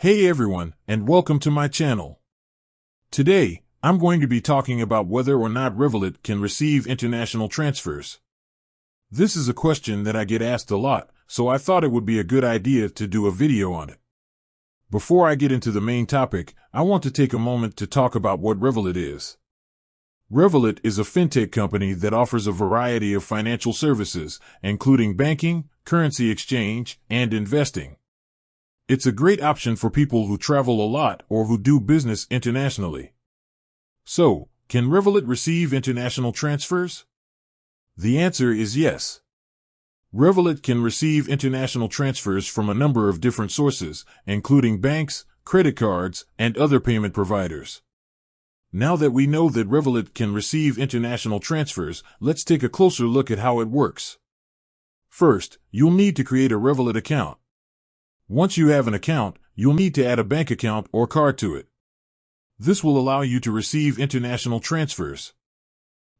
Hey everyone, and welcome to my channel. Today, I'm going to be talking about whether or not Revolut can receive international transfers. This is a question that I get asked a lot, so I thought it would be a good idea to do a video on it. Before I get into the main topic, I want to take a moment to talk about what Revolut is. Revolut is a fintech company that offers a variety of financial services, including banking, currency exchange, and investing. It's a great option for people who travel a lot or who do business internationally. So, can Revolut receive international transfers? The answer is yes. Revolut can receive international transfers from a number of different sources, including banks, credit cards, and other payment providers. Now that we know that Revolut can receive international transfers, let's take a closer look at how it works. First, you'll need to create a Revolut account. Once you have an account, you'll need to add a bank account or card to it. This will allow you to receive international transfers.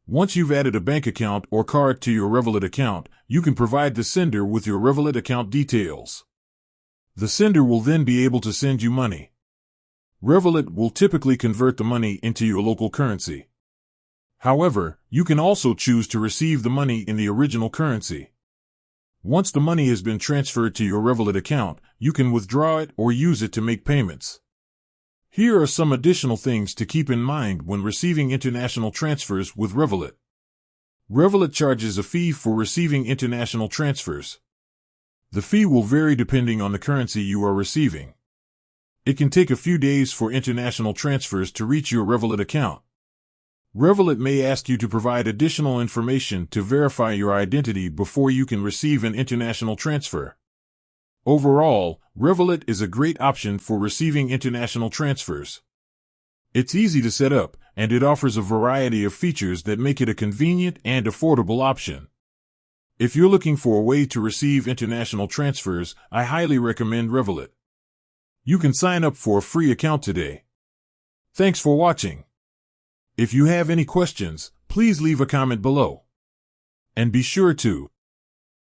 Once you've added a bank account or card to your Revolut account, you can provide the sender with your Revolut account details. The sender will then be able to send you money. Revolut will typically convert the money into your local currency. However, you can also choose to receive the money in the original currency. Once the money has been transferred to your Revolut account, you can withdraw it or use it to make payments. Here are some additional things to keep in mind when receiving international transfers with Revolut. Revolut charges a fee for receiving international transfers. The fee will vary depending on the currency you are receiving. It can take a few days for international transfers to reach your Revolut account. Revolut may ask you to provide additional information to verify your identity before you can receive an international transfer. Overall, Revolut is a great option for receiving international transfers. It's easy to set up, and it offers a variety of features that make it a convenient and affordable option. If you're looking for a way to receive international transfers, I highly recommend Revolut. You can sign up for a free account today. Thanks for watching. If you have any questions, please leave a comment below. And be sure to